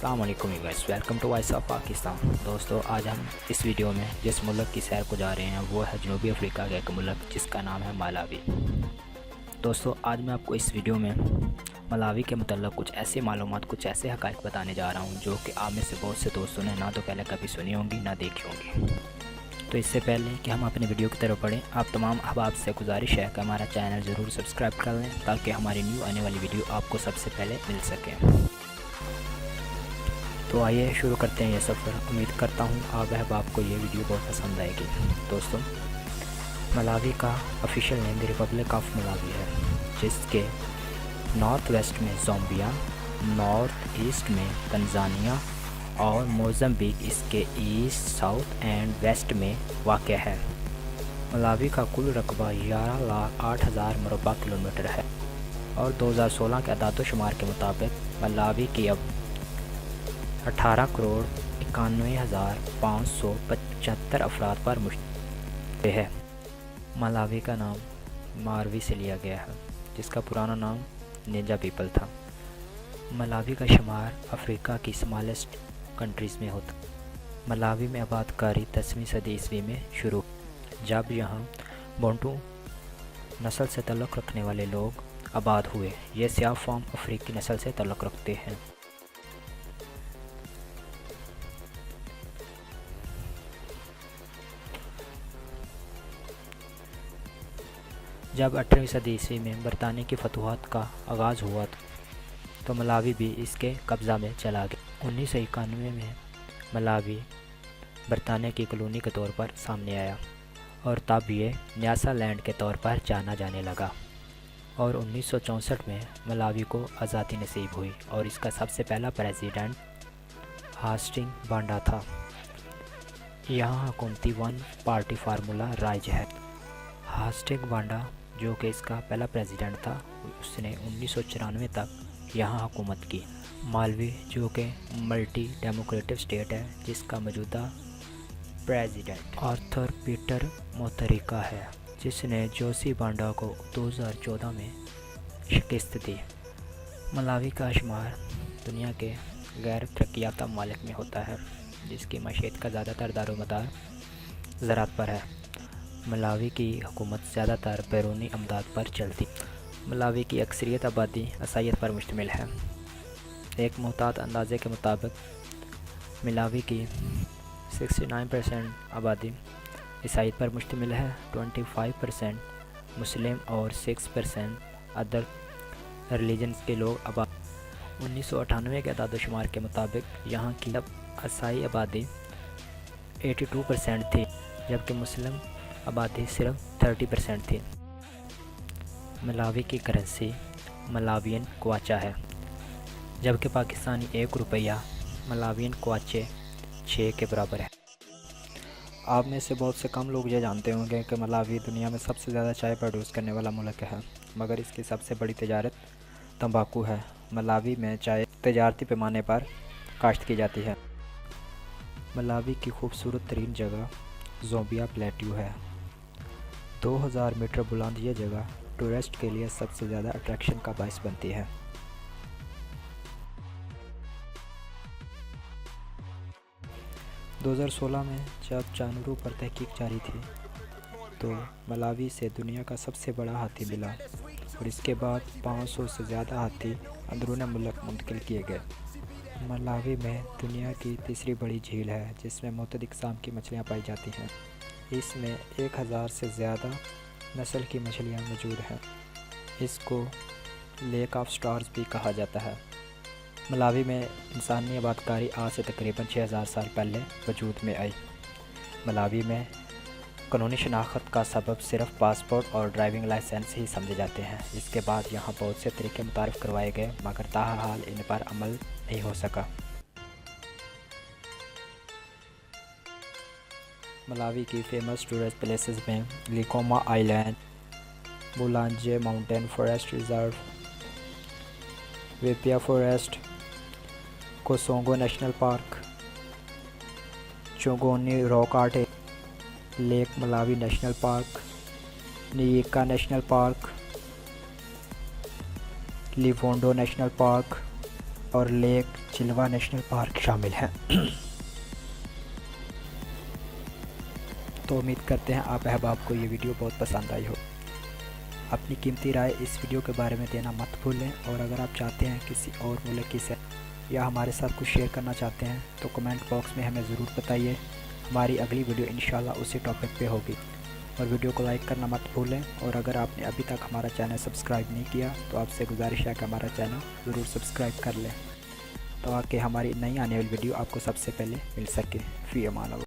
अस्सलाम वालेकुम guys, welcome to voice of Pakistan. दोस्तों, आज हम इस वीडियो में जिस मुल्क की सैर को जा रहे हैं वो है जनूबी अफ्रीका का एक मुल्क जिसका नाम है मलावी। दोस्तों, आज मैं आपको इस वीडियो में मलावी के मतलब कुछ ऐसी मालूमात, कुछ ऐसे हक़ाइक़ बताने जा रहा हूँ जो कि आप में से बहुत से दोस्तों ने ना तो पहले कभी सुनी होंगी ना देखी होंगी। तो इससे पहले कि हम अपने वीडियो की तरफ बढ़ें, आप तमाम अहबाब से गुजारिश है कि हमारा चैनल ज़रूर सब्सक्राइब कर लें ताकि हमारी न्यू आने वाली वीडियो आपको सबसे पहले मिल सके। तो आइए शुरू करते हैं ये सफ़र। उम्मीद करता हूँ आप अहबाब को ये वीडियो बहुत पसंद आएगी। दोस्तों, मलावी का official name the Republic of Malawi है, जिसके नॉर्थ वेस्ट में ज़ाम्बिया, नॉर्थ ईस्ट में तंजानिया और मोज़म्बिक इसके ईस्ट, साउथ एंड वेस्ट में वाक़ है। मलावी का कुल रकबा 11,08,000 मुरबा किलोमीटर है और 2016 के अदाद-ओ-शुमार के मुताबिक मलावी की अब 18,91,575 अफराद पर मुश्तमिल है। मलावी का नाम मारवी से लिया गया है, जिसका पुराना नाम निंजा पीपल था। मलावी का शुमार अफ्रीका की स्मॉलेस्ट कंट्रीज़ में होता। मलावी में आबादकारी 10वीं सदी ईस्वी में शुरू, जब यहाँ बोंटू नस्ल से तल्लुक़ रखने वाले लोग आबाद हुए। ये स्याह फार्म अफ्रीकी नस्ल से तल्लुक़ रखते हैं। जब 18वीं सदी ईस्वी में बरतानिया की फतवाहत का आगाज़ हुआ तो मलावी भी इसके कब्ज़ा में चला गया। 1991 में मलावी बरतानिया की कॉलोनी के तौर पर सामने आया और तब ये न्यासालैंड के तौर पर जाना जाने लगा और 1964 में मलावी को आज़ादी नसीब हुई और इसका सबसे पहला प्रेसिडेंट हास्टिंग बांडा था। यहाँ हुकूमती वन पार्टी फार्मूला राइज है। हास्टिंग बांडा, जो कि इसका पहला प्रेसिडेंट था, उसने 1994 तक यहाँ हुकूमत की। मालवी, जो कि मल्टी डेमोक्रेटिक स्टेट है, जिसका मौजूदा प्रेसिडेंट आर्थर पीटर मुतहरिका है, जिसने जोसी बांडा को 2014 में शिकस्त दी। मलावी का शुमार दुनिया के गैर तरक्याफ्ता ममालिक में होता है, जिसकी मईशत का ज़्यादातर दारोमदार ज़राअत पर है। मलावी की हुकूमत ज़्यादातर बैरूनी अमदाद पर चलती। मलावी की अक्सरियत आबादी ईसाईयत पर मुश्तमिल है। एक मुहतात अंदाजे के मुताबिक मलावी की 69% आबादी ईसाईयत पर मुश्तमिल है, 25% मुस्लिम और 6% अदर रिलीजन्स के लोग आबाद। 1998 के अदाद-ओ-शुमार के मुताबिक यहाँ की ईसाई आबादी 82% थी, जबकि मुस्लिम आबादी सिर्फ 30% थी। मलावी की करेंसी मलावियन क्वाचा है, जबकि पाकिस्तानी 1 रुपया मलावियन क्वाचे 6 के बराबर है। आप में से बहुत से कम लोग ये जानते होंगे कि मलावी दुनिया में सबसे ज़्यादा चाय प्रोड्यूस करने वाला मुल्क है, मगर इसकी सबसे बड़ी तजारत तंबाकू है। मलावी में चाय तजारती पैमाने पर काश्त की जाती है। मलावी की खूबसूरत तरीन जगह ज़ाम्बिया प्लेट्यू है। 2000 मीटर बुलंद ये जगह टूरिस्ट के लिए सबसे ज़्यादा अट्रैक्शन का बायस बनती है। दो 2016 में जब जानवरों पर तहकीक जारी थी तो मलावी से दुनिया का सबसे बड़ा हाथी मिला और इसके बाद 500 से ज़्यादा हाथी अंदरून मुल्क मुंतकिल किए गए। मलावी में दुनिया की तीसरी बड़ी झील है, जिसमें मुख्तलिफ किस्म की मछलियाँ पाई जाती हैं। इसमें 1000 से ज़्यादा नस्ल की मछलियाँ मौजूद हैं। इसको लेक ऑफ स्टार्स भी कहा जाता है। मलावी में इंसानी आबादकारी आज से तकरीबन 6000 साल पहले वजूद में आई। मलावी में कानूनी शनाख्त का सबब सिर्फ पासपोर्ट और ड्राइविंग लाइसेंस ही समझे जाते हैं। इसके बाद यहाँ बहुत से तरीके मुतारफ़ करवाए गए, मगर ताहाल इन पर अमल नहीं हो सका। मलावी की फ़ेमस टूरिस्ट प्लेसेस में Likoma Island, Mulanje Mountain Forest Reserve, Viphya Forest, Kasungu National Park, Chongoni Rock Art, Lake Malawi National Park, Nyika National Park, Liwonde National Park, और लेक चिल्वा नेशनल पार्क शामिल हैं। तो उम्मीद करते हैं आप अहबाब को ये वीडियो बहुत पसंद आई हो। अपनी कीमती राय इस वीडियो के बारे में देना मत भूलें, और अगर आप चाहते हैं किसी और मुल्क की से या हमारे साथ कुछ शेयर करना चाहते हैं तो कमेंट बॉक्स में हमें ज़रूर बताइए। हमारी अगली वीडियो इंशाल्लाह उसी टॉपिक पे होगी। और वीडियो को लाइक करना मत भूलें, और अगर आपने अभी तक हमारा चैनल सब्सक्राइब नहीं किया तो आपसे गुजारिश है कि हमारा चैनल ज़रूर सब्सक्राइब कर लें, ताकि हमारी नई आने वाली वीडियो आपको सबसे पहले मिल सके। फ़ी अमान अल्लाह।